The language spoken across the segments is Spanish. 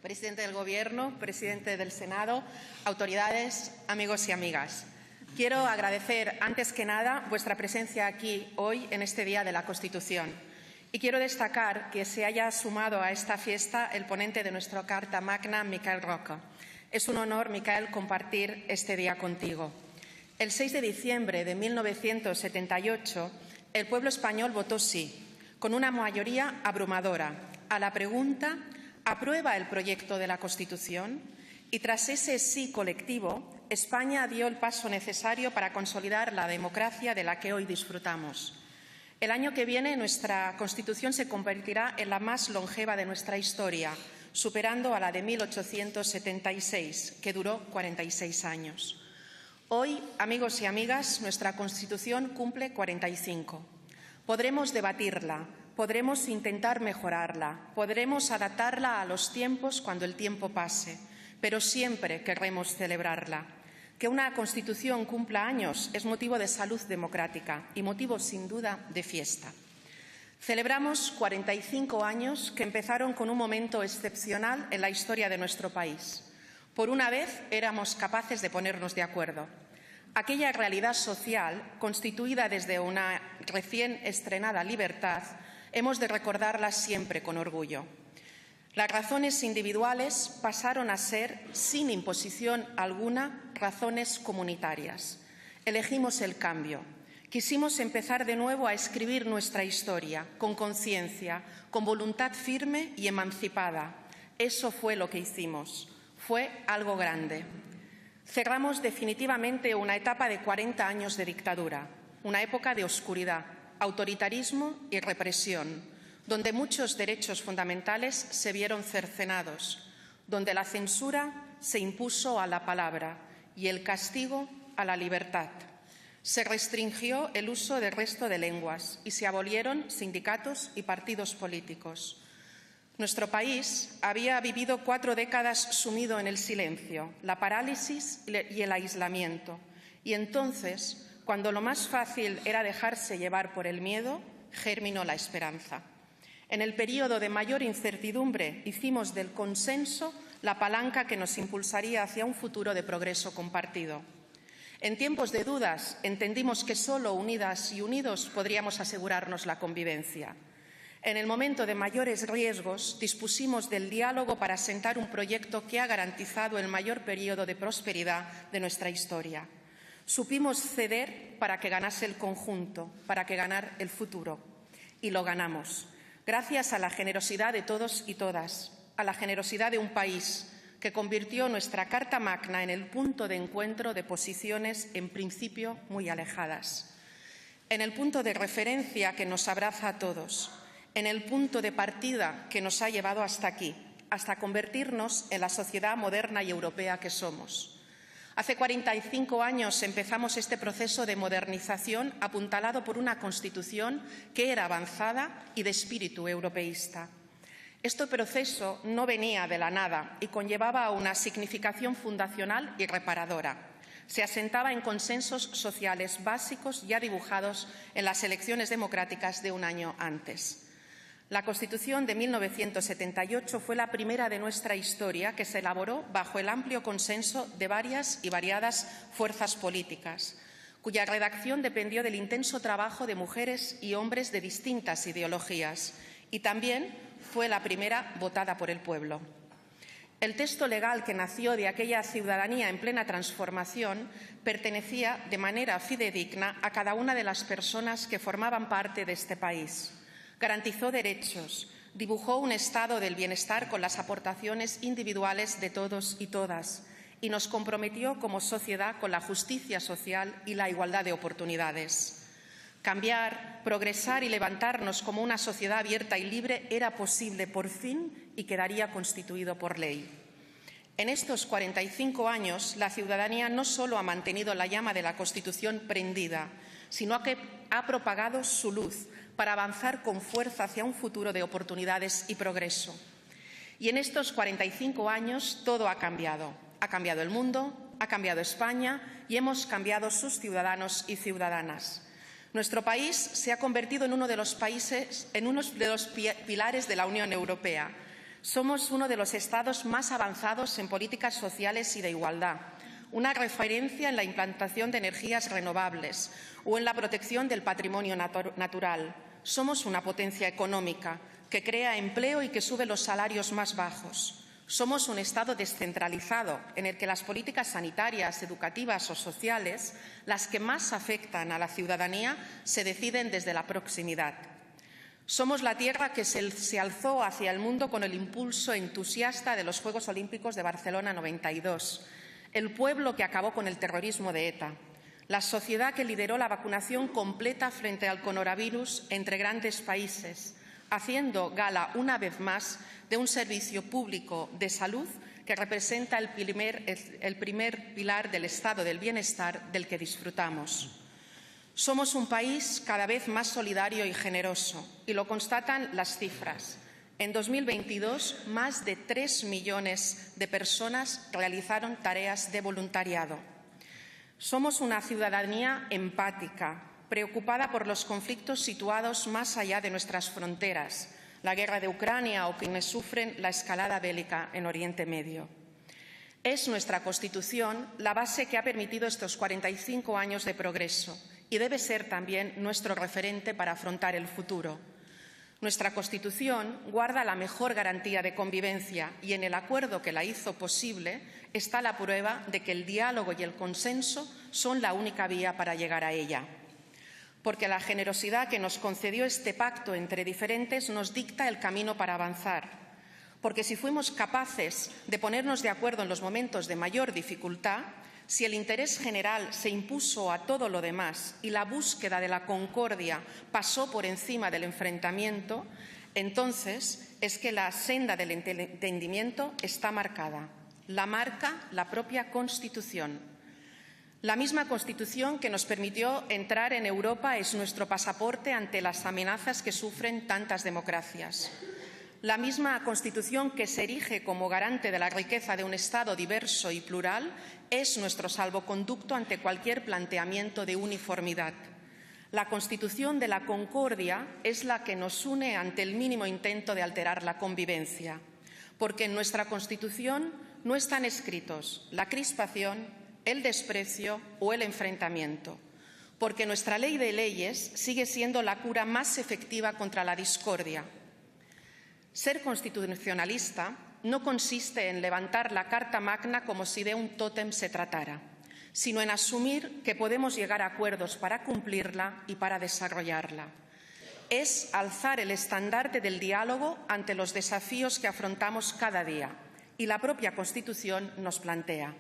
Presidente del Gobierno, Presidente del Senado, autoridades, amigos y amigas. Quiero agradecer, antes que nada, vuestra presencia aquí hoy, en este Día de la Constitución. Y quiero destacar que se haya sumado a esta fiesta el ponente de nuestra Carta Magna, Miquel Roca. Es un honor, Miquel, compartir este día contigo. El 6 de diciembre de 1978, el pueblo español votó sí, con una mayoría abrumadora, a la pregunta ¿aprueba el proyecto de la Constitución? Y tras ese sí colectivo, España dio el paso necesario para consolidar la democracia de la que hoy disfrutamos. El año que viene nuestra Constitución se convertirá en la más longeva de nuestra historia, superando a la de 1876, que duró 46 años. Hoy, amigos y amigas, nuestra Constitución cumple 45. Podremos debatirla, podremos intentar mejorarla, podremos adaptarla a los tiempos cuando el tiempo pase, pero siempre querremos celebrarla. Que una Constitución cumpla años es motivo de salud democrática y motivo, sin duda, de fiesta. Celebramos 45 años que empezaron con un momento excepcional en la historia de nuestro país. Por una vez éramos capaces de ponernos de acuerdo. Aquella realidad social, constituida desde una recién estrenada libertad, hemos de recordarla siempre con orgullo. Las razones individuales pasaron a ser, sin imposición alguna, razones comunitarias. Elegimos el cambio. Quisimos empezar de nuevo a escribir nuestra historia, con conciencia, con voluntad firme y emancipada. Eso fue lo que hicimos. Fue algo grande. Cerramos definitivamente una etapa de 40 años de dictadura, una época de oscuridad, autoritarismo y represión, donde muchos derechos fundamentales se vieron cercenados, donde la censura se impuso a la palabra y el castigo a la libertad. Se restringió el uso del resto de lenguas y se abolieron sindicatos y partidos políticos. Nuestro país había vivido 4 décadas sumido en el silencio, la parálisis y el aislamiento. Y entonces, cuando lo más fácil era dejarse llevar por el miedo, germinó la esperanza. En el período de mayor incertidumbre hicimos del consenso la palanca que nos impulsaría hacia un futuro de progreso compartido. En tiempos de dudas entendimos que solo unidas y unidos podríamos asegurarnos la convivencia. En el momento de mayores riesgos dispusimos del diálogo para asentar un proyecto que ha garantizado el mayor periodo de prosperidad de nuestra historia. Supimos ceder para que ganase el conjunto, para que ganara el futuro. Y lo ganamos. Gracias a la generosidad de todos y todas, a la generosidad de un país que convirtió nuestra Carta Magna en el punto de encuentro de posiciones, en principio, muy alejadas. En el punto de referencia que nos abraza a todos, en el punto de partida que nos ha llevado hasta aquí, hasta convertirnos en la sociedad moderna y europea que somos. Hace 45 años empezamos este proceso de modernización apuntalado por una Constitución que era avanzada y de espíritu europeísta. Este proceso no venía de la nada y conllevaba una significación fundacional y reparadora. Se asentaba en consensos sociales básicos ya dibujados en las elecciones democráticas de un año antes. La Constitución de 1978 fue la primera de nuestra historia que se elaboró bajo el amplio consenso de varias y variadas fuerzas políticas, cuya redacción dependió del intenso trabajo de mujeres y hombres de distintas ideologías, y también fue la primera votada por el pueblo. El texto legal que nació de aquella ciudadanía en plena transformación pertenecía de manera fidedigna a cada una de las personas que formaban parte de este país. Garantizó derechos, dibujó un estado del bienestar con las aportaciones individuales de todos y todas y nos comprometió como sociedad con la justicia social y la igualdad de oportunidades. Cambiar, progresar y levantarnos como una sociedad abierta y libre era posible por fin y quedaría constituido por ley. En estos 45 años, la ciudadanía no solo ha mantenido la llama de la Constitución prendida, sino que ha propagado su luz para avanzar con fuerza hacia un futuro de oportunidades y progreso. Y en estos 45 años todo ha cambiado. Ha cambiado el mundo, ha cambiado España y hemos cambiado sus ciudadanos y ciudadanas. Nuestro país se ha convertido en uno de los pilares de la Unión Europea. Somos uno de los estados más avanzados en políticas sociales y de igualdad, una referencia en la implantación de energías renovables o en la protección del patrimonio natural. Somos una potencia económica que crea empleo y que sube los salarios más bajos. Somos un Estado descentralizado en el que las políticas sanitarias, educativas o sociales, las que más afectan a la ciudadanía, se deciden desde la proximidad. Somos la tierra que se alzó hacia el mundo con el impulso entusiasta de los Juegos Olímpicos de Barcelona 92, el pueblo que acabó con el terrorismo de ETA, la sociedad que lideró la vacunación completa frente al coronavirus entre grandes países, haciendo gala una vez más de un servicio público de salud que representa el primer pilar del estado del bienestar del que disfrutamos. Somos un país cada vez más solidario y generoso, y lo constatan las cifras. En 2022, más de 3 millones de personas realizaron tareas de voluntariado. Somos una ciudadanía empática, preocupada por los conflictos situados más allá de nuestras fronteras, la guerra de Ucrania o quienes sufren la escalada bélica en Oriente Medio. Es nuestra Constitución la base que ha permitido estos 45 años de progreso y debe ser también nuestro referente para afrontar el futuro. Nuestra Constitución guarda la mejor garantía de convivencia y en el acuerdo que la hizo posible está la prueba de que el diálogo y el consenso son la única vía para llegar a ella. Porque la generosidad que nos concedió este pacto entre diferentes nos dicta el camino para avanzar. Porque si fuimos capaces de ponernos de acuerdo en los momentos de mayor dificultad, si el interés general se impuso a todo lo demás y la búsqueda de la concordia pasó por encima del enfrentamiento, entonces es que la senda del entendimiento está marcada. La marca la propia Constitución. La misma Constitución que nos permitió entrar en Europa es nuestro pasaporte ante las amenazas que sufren tantas democracias. La misma Constitución que se erige como garante de la riqueza de un Estado diverso y plural es nuestro salvoconducto ante cualquier planteamiento de uniformidad. La Constitución de la concordia es la que nos une ante el mínimo intento de alterar la convivencia, porque en nuestra Constitución no están escritos la crispación, el desprecio o el enfrentamiento, porque nuestra ley de leyes sigue siendo la cura más efectiva contra la discordia. Ser constitucionalista no consiste en levantar la Carta Magna como si de un tótem se tratara, sino en asumir que podemos llegar a acuerdos para cumplirla y para desarrollarla. Es alzar el estandarte del diálogo ante los desafíos que afrontamos cada día y la propia Constitución nos plantea.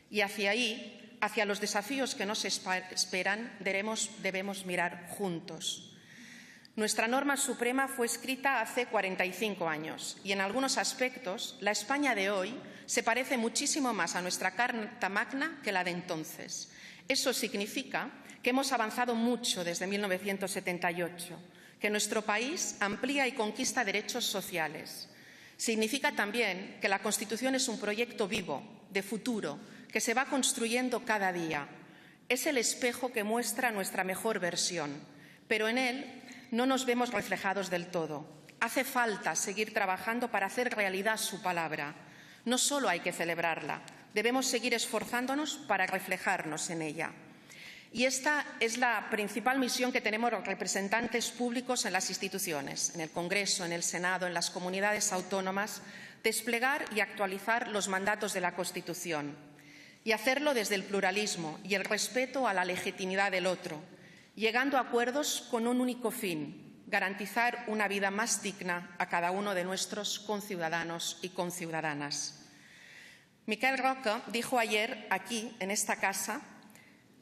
Y hacia ahí, hacia los desafíos que nos esperan, debemos mirar juntos. Nuestra norma suprema fue escrita hace 45 años y en algunos aspectos la España de hoy se parece muchísimo más a nuestra Carta Magna que la de entonces. Eso significa que hemos avanzado mucho desde 1978, que nuestro país amplía y conquista derechos sociales. Significa también que la Constitución es un proyecto vivo, de futuro, que se va construyendo cada día. Es el espejo que muestra nuestra mejor versión, pero en él no nos vemos reflejados del todo. Hace falta seguir trabajando para hacer realidad su palabra. No solo hay que celebrarla, debemos seguir esforzándonos para reflejarnos en ella. Y esta es la principal misión que tenemos los representantes públicos en las instituciones, en el Congreso, en el Senado, en las comunidades autónomas, desplegar y actualizar los mandatos de la Constitución y hacerlo desde el pluralismo y el respeto a la legitimidad del otro, llegando a acuerdos con un único fin: garantizar una vida más digna a cada uno de nuestros conciudadanos y conciudadanas. Miquel Roca dijo ayer aquí, en esta casa: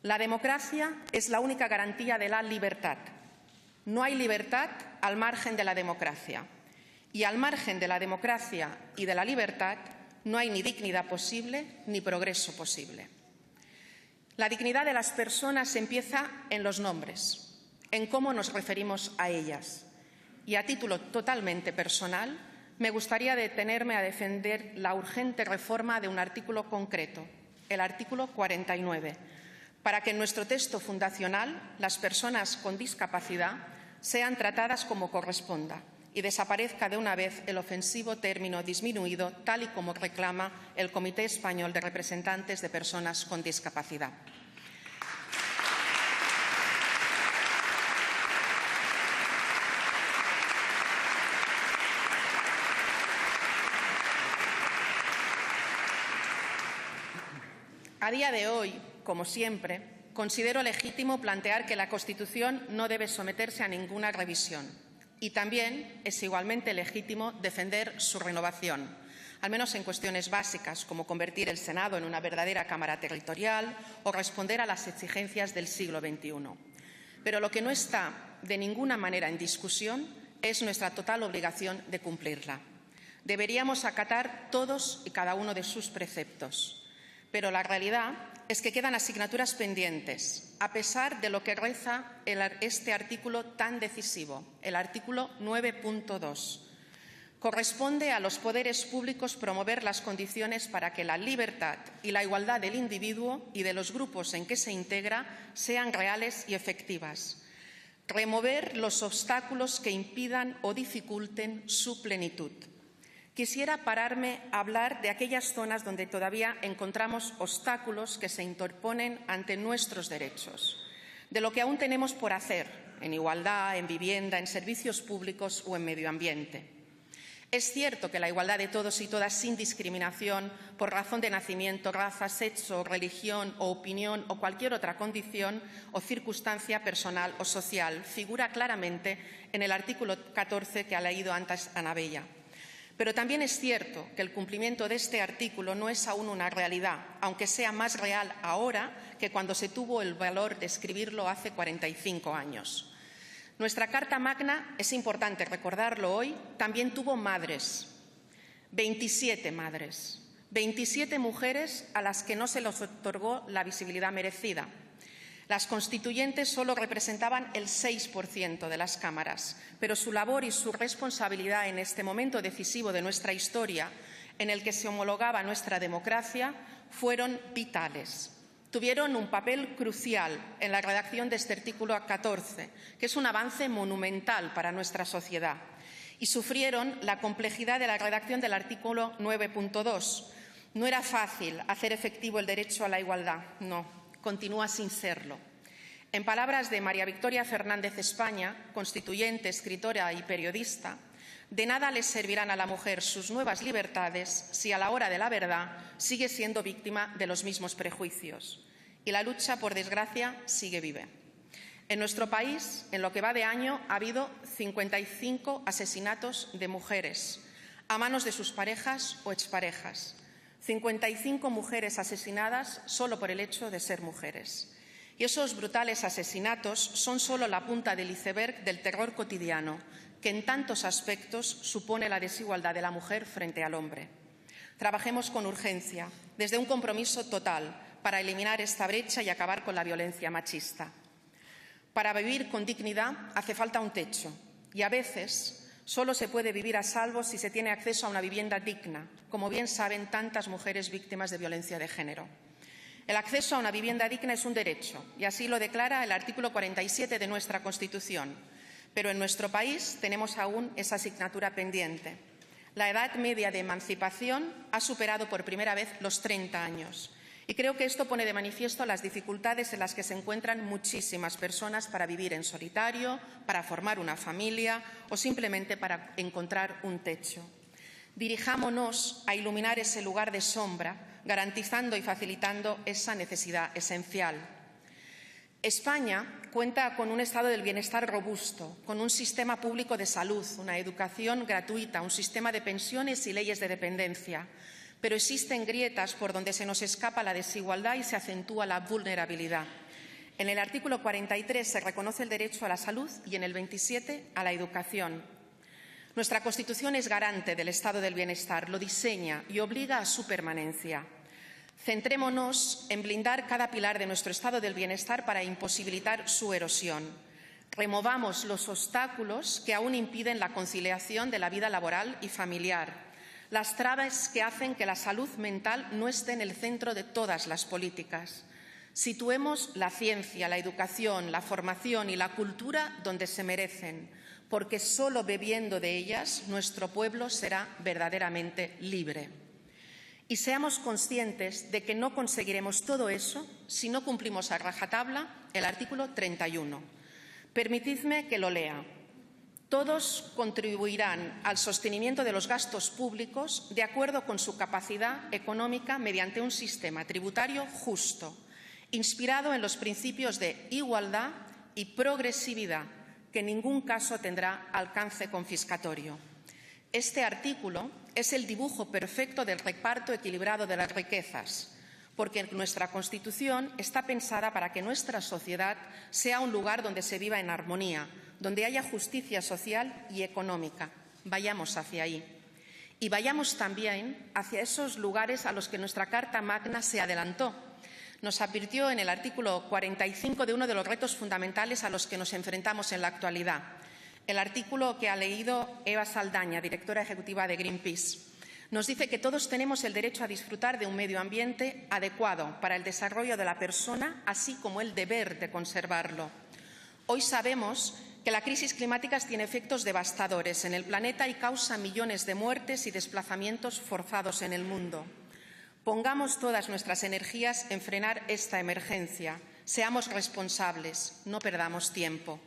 la democracia es la única garantía de la libertad. No hay libertad al margen de la democracia. Y al margen de la democracia y de la libertad no hay ni dignidad posible ni progreso posible. La dignidad de las personas empieza en los nombres, en cómo nos referimos a ellas. Y a título totalmente personal, me gustaría detenerme a defender la urgente reforma de un artículo concreto, el artículo 49, para que en nuestro texto fundacional las personas con discapacidad sean tratadas como corresponda y desaparezca de una vez el ofensivo término disminuido, tal y como reclama el Comité Español de Representantes de Personas con Discapacidad. A día de hoy, como siempre, considero legítimo plantear que la Constitución no debe someterse a ninguna revisión y también es igualmente legítimo defender su renovación, al menos en cuestiones básicas como convertir el Senado en una verdadera Cámara territorial o responder a las exigencias del siglo XXI. Pero lo que no está de ninguna manera en discusión es nuestra total obligación de cumplirla. Deberíamos acatar todos y cada uno de sus preceptos. Pero la realidad es que quedan asignaturas pendientes, a pesar de lo que reza este artículo tan decisivo, el artículo 9.2. Corresponde a los poderes públicos promover las condiciones para que la libertad y la igualdad del individuo y de los grupos en que se integra sean reales y efectivas. Remover los obstáculos que impidan o dificulten su plenitud. Quisiera pararme a hablar de aquellas zonas donde todavía encontramos obstáculos que se interponen ante nuestros derechos, de lo que aún tenemos por hacer en igualdad, en vivienda, en servicios públicos o en medio ambiente. Es cierto que la igualdad de todos y todas sin discriminación por razón de nacimiento, raza, sexo, religión o opinión o cualquier otra condición o circunstancia personal o social figura claramente en el artículo 14 que ha leído antes Ana Bella. Pero también es cierto que el cumplimiento de este artículo no es aún una realidad, aunque sea más real ahora que cuando se tuvo el valor de escribirlo hace 45 años. Nuestra Carta Magna, es importante recordarlo hoy, también tuvo madres, 27 madres, 27 mujeres a las que no se les otorgó la visibilidad merecida. Las constituyentes solo representaban el 6% de las cámaras, pero su labor y su responsabilidad en este momento decisivo de nuestra historia, en el que se homologaba nuestra democracia, fueron vitales. Tuvieron un papel crucial en la redacción de este artículo 14, que es un avance monumental para nuestra sociedad, y sufrieron la complejidad de la redacción del artículo 9.2. No era fácil hacer efectivo el derecho a la igualdad, no. Continúa sin serlo. En palabras de María Victoria Fernández España, constituyente, escritora y periodista, de nada les servirán a la mujer sus nuevas libertades si a la hora de la verdad sigue siendo víctima de los mismos prejuicios. Y la lucha, por desgracia, sigue viva. En nuestro país, en lo que va de año, ha habido 55 asesinatos de mujeres a manos de sus parejas o exparejas. 55 mujeres asesinadas solo por el hecho de ser mujeres. Y esos brutales asesinatos son solo la punta del iceberg del terror cotidiano, que en tantos aspectos supone la desigualdad de la mujer frente al hombre. Trabajemos con urgencia, desde un compromiso total, para eliminar esta brecha y acabar con la violencia machista. Para vivir con dignidad hace falta un techo, y a veces solo se puede vivir a salvo si se tiene acceso a una vivienda digna, como bien saben tantas mujeres víctimas de violencia de género. El acceso a una vivienda digna es un derecho, y así lo declara el artículo 47 de nuestra Constitución. Pero en nuestro país tenemos aún esa asignatura pendiente. La edad media de emancipación ha superado por primera vez los 30 años. Y creo que esto pone de manifiesto las dificultades en las que se encuentran muchísimas personas para vivir en solitario, para formar una familia o simplemente para encontrar un techo. Dirijámonos a iluminar ese lugar de sombra, garantizando y facilitando esa necesidad esencial. España cuenta con un estado del bienestar robusto, con un sistema público de salud, una educación gratuita, un sistema de pensiones y leyes de dependencia. Pero existen grietas por donde se nos escapa la desigualdad y se acentúa la vulnerabilidad. En el artículo 43 se reconoce el derecho a la salud y en el 27 a la educación. Nuestra Constitución es garante del estado del bienestar, lo diseña y obliga a su permanencia. Centrémonos en blindar cada pilar de nuestro estado del bienestar para imposibilitar su erosión. Removamos los obstáculos que aún impiden la conciliación de la vida laboral y familiar, las trabas que hacen que la salud mental no esté en el centro de todas las políticas. Situemos la ciencia, la educación, la formación y la cultura donde se merecen. porque solo bebiendo de ellas nuestro pueblo será verdaderamente libre. Y seamos conscientes de que no conseguiremos todo eso si no cumplimos a rajatabla el artículo 31. Permitidme que lo lea. Todos contribuirán al sostenimiento de los gastos públicos de acuerdo con su capacidad económica mediante un sistema tributario justo, inspirado en los principios de igualdad y progresividad, que en ningún caso tendrá alcance confiscatorio. Este artículo es el dibujo perfecto del reparto equilibrado de las riquezas, porque nuestra Constitución está pensada para que nuestra sociedad sea un lugar donde se viva en armonía, donde haya justicia social y económica. Vayamos hacia ahí. Y vayamos también hacia esos lugares a los que nuestra Carta Magna se adelantó. Nos advirtió en el artículo 45 de uno de los retos fundamentales a los que nos enfrentamos en la actualidad. El artículo que ha leído Eva Saldaña, directora ejecutiva de Greenpeace, nos dice que todos tenemos el derecho a disfrutar de un medio ambiente adecuado para el desarrollo de la persona, así como el deber de conservarlo. Hoy sabemos que la crisis climática tiene efectos devastadores en el planeta y causa millones de muertes y desplazamientos forzados en el mundo. Pongamos todas nuestras energías en frenar esta emergencia. Seamos responsables, no perdamos tiempo.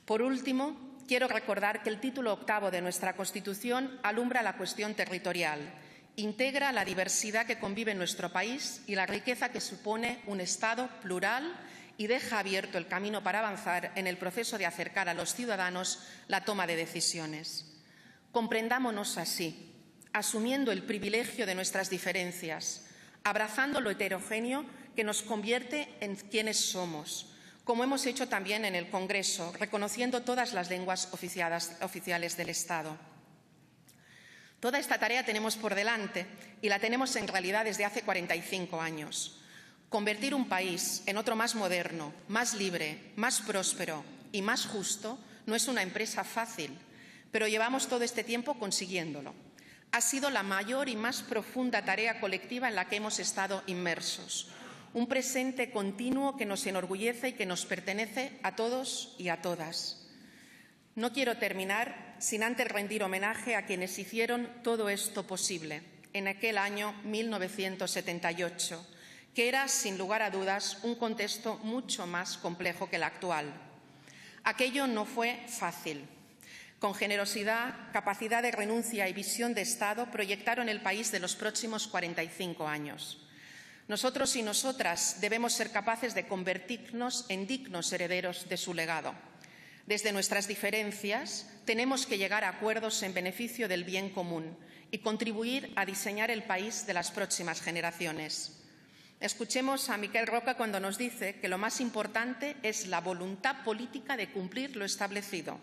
Por último, quiero recordar que el título 8º de nuestra Constitución alumbra la cuestión territorial, integra la diversidad que convive en nuestro país y la riqueza que supone un Estado plural y deja abierto el camino para avanzar en el proceso de acercar a los ciudadanos la toma de decisiones. Comprendámonos así, asumiendo el privilegio de nuestras diferencias, abrazando lo heterogéneo que nos convierte en quienes somos, como hemos hecho también en el Congreso, reconociendo todas las lenguas oficiales del Estado. Toda esta tarea tenemos por delante y la tenemos en realidad desde hace 45 años. Convertir un país en otro más moderno, más libre, más próspero y más justo no es una empresa fácil, pero llevamos todo este tiempo consiguiéndolo. Ha sido la mayor y más profunda tarea colectiva en la que hemos estado inmersos. Un presente continuo que nos enorgullece y que nos pertenece a todos y a todas. No quiero terminar sin antes rendir homenaje a quienes hicieron todo esto posible en aquel año 1978, que era, sin lugar a dudas, un contexto mucho más complejo que el actual. Aquello no fue fácil. Con generosidad, capacidad de renuncia y visión de Estado proyectaron el país de los próximos 45 años. Nosotros y nosotras debemos ser capaces de convertirnos en dignos herederos de su legado. Desde nuestras diferencias tenemos que llegar a acuerdos en beneficio del bien común y contribuir a diseñar el país de las próximas generaciones. Escuchemos a Miquel Roca cuando nos dice que lo más importante es la voluntad política de cumplir lo establecido.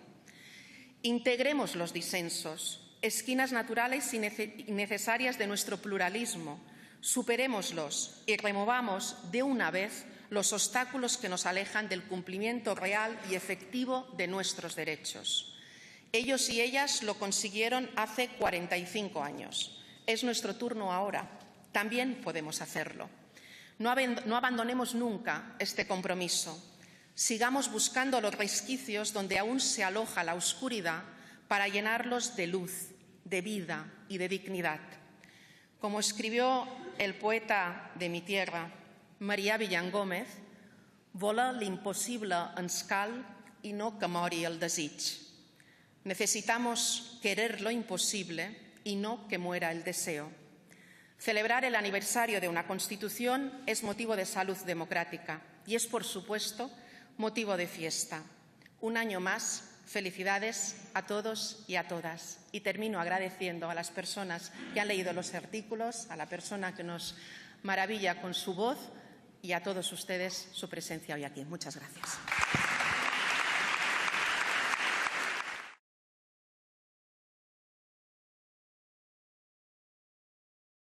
Integremos los disensos, esquinas naturales y necesarias de nuestro pluralismo, superémoslos y removamos de una vez los obstáculos que nos alejan del cumplimiento real y efectivo de nuestros derechos. Ellos y ellas lo consiguieron hace 45 años. Es nuestro turno ahora. También podemos hacerlo. No abandonemos nunca este compromiso. Sigamos buscando los resquicios donde aún se aloja la oscuridad para llenarlos de luz, de vida y de dignidad. Como escribió el poeta de mi tierra, Marià Villangómez, voler l'impossible ens cal y no que mori el desig. Necesitamos querer lo imposible y no que muera el deseo. Celebrar el aniversario de una Constitución es motivo de salud democrática y es, por supuesto, motivo de fiesta. Un año más, felicidades a todos y a todas. Y termino agradeciendo a las personas que han leído los artículos, a la persona que nos maravilla con su voz y a todos ustedes su presencia hoy aquí. Muchas gracias.